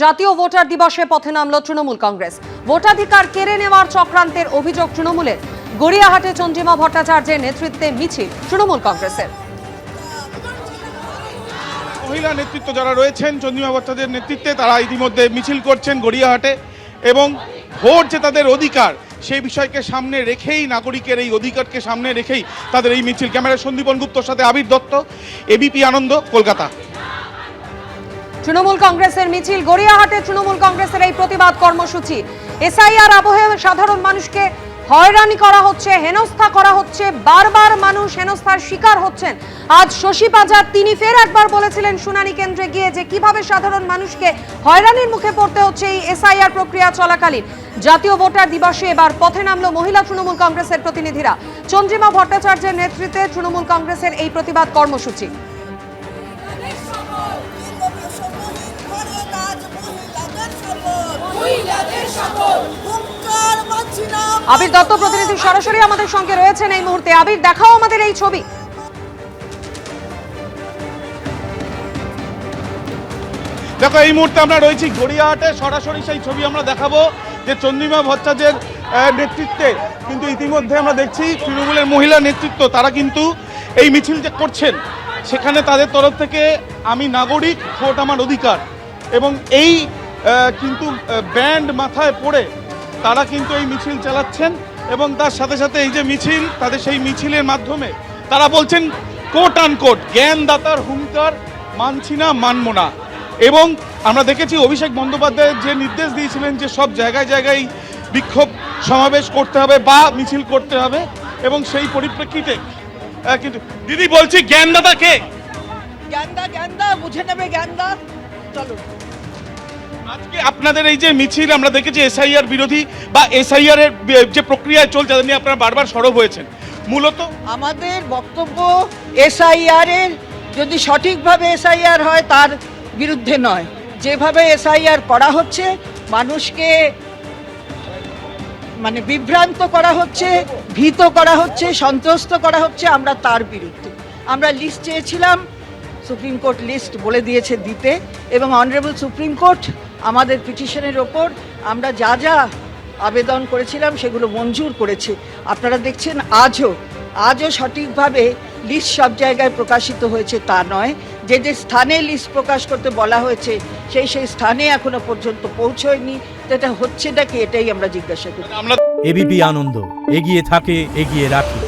জাতীয় ভোটার দিবসে পথে নামল তৃণমূল কংগ্রেস। ভোটাধিকার কেড়ে নেওয়ার চক্রান্তের অভিযোগ তৃণমূলের। গড়িয়াহাটে চন্দ্রিমা ভট্টাচার্যের নেতৃত্বে মিছিল তৃণমূল কংগ্রেসের। মহিলা নেতৃত্ব যারা রয়েছেন চন্দ্রিমা ভট্টাচার্যের নেতৃত্বে তারা ইতিমধ্যে মিছিল করছেন গড়িয়াহাটে, এবং ভোট যে তাদের অধিকার সেই বিষয়কে সামনে রেখেই, নাগরিকের এই অধিকারকে সামনে রেখেই তাদের এই মিছিল। ক্যামেরায় সন্দীপন গুপ্তর সাথে আবির দত্ত, এবিপি আনন্দ, কলকাতা। তৃণমূল কংগ্রেসের মিছিল গড়িয়াহাটে। তৃণমূল কংগ্রেসের এই প্রতিবাদ কর্মসূচি। এসআইআর আবহে সাধারণ মানুষকে হয়রানি করা হচ্ছে, হেনস্থা করা হচ্ছে, বারবার মানুষ হেনস্থার শিকার হচ্ছেন। আজ শশী পাজার তিনি ফের একবার বলেছিলেন শুনানি কেন্দ্রে গিয়ে যে কিভাবে সাধারণ মানুষকে হয়রানির মুখে পড়তে হচ্ছে এই এসআইআর প্রক্রিয়া চলাকালীন। জাতীয় ভোটার দিবসে এবার পথে নামল মহিলা তৃণমূল কংগ্রেসের প্রতিনিধিরা। চন্দ্রিমা ভট্টাচার্যের নেতৃত্বে তৃণমূল কংগ্রেসের এই প্রতিবাদ কর্মসূচি। আবির দত্ত প্রতিনিধি সরাসরি আমাদের সঙ্গে রয়েছেন এই মুহূর্তে। আবির, দেখাও আমাদের এই ছবি। দেখো, এই মুহূর্তে আমরা রয়েছি গড়িয়াহাটে, সরাসরি সেই ছবি আমরা দেখাবো যে চন্দ্রিমা ভট্টাচার্যের নেতৃত্বে কিন্তু ইতিমধ্যে আমরা দেখছি তৃণমূলের মহিলা নেতৃত্ব তারা কিন্তু এই মিছিল যে করছেন সেখানে তাদের তরফ থেকে আমি নাগরিক, ভোট আমার অধিকার, এবং এই কিন্তু ব্যান্ড মাথায় পড়ে তারা কিন্তু এই মিছিল চালাচ্ছেন। এবং তার সাথে সাথে এই যে মিছিল, তাদের সেই মিছিলের মাধ্যমে তারা বলছেন কোট আনকোট জ্ঞানদাতার হুঙ্কার মানছি না, মানব না। এবং আমরা দেখেছি অভিষেক বন্দ্যোপাধ্যায় যে নির্দেশ দিয়েছিলেন যে সব জায়গায় জায়গায় বিক্ষোভ সমাবেশ করতে হবে বা মিছিল করতে হবে, এবং সেই পরিপ্রেক্ষিতে কিন্তু দিদি বলছি জ্ঞানদাতা কে? জ্ঞানদা বুঝে নেবে জ্ঞানদা। চলো, আজকে আপনাদের এই যে মিছিল আমরা দেখেছি এসআইআর বিরোধী বা এসআইআর এর যে প্রক্রিয়ায় চলছে তাদের নিয়ে আপনারা বারবার সরব হয়েছেন। মূলত আমাদের বক্তব্য এসআইআর এর যদি সঠিকভাবে এসআইআর হয় তার বিরুদ্ধে নয়। যেভাবে এসআইআর করা হচ্ছে, মানুষকে মানে বিভ্রান্ত করা হচ্ছে, ভীত করা হচ্ছে, সন্ত্রস্ত করা হচ্ছে, আমরা তার বিরুদ্ধে। আমরা লিস্ট চেয়েছিলাম, সুপ্রিম কোর্ট লিস্ট বলে দিয়েছে দিতে, এবং অনারেবল সুপ্রিম কোর্ট আমাদের পিটিশনের ওপর আমরা যা যা আবেদন করেছিলাম সেগুলো মঞ্জুর করেছে। আপনারা দেখছেন আজও সঠিকভাবে লিস্ট সব জায়গায় প্রকাশিত হয়েছে তা নয়। যে যে স্থানে লিস্ট প্রকাশ করতে বলা হয়েছে সেই স্থানে এখনো পর্যন্ত পৌঁছয়নি। তো এটা হচ্ছেটা কি, এটাই আমরা জিজ্ঞাসা করি। এবিপি আনন্দ, এগিয়ে থাকে, এগিয়ে রাখে।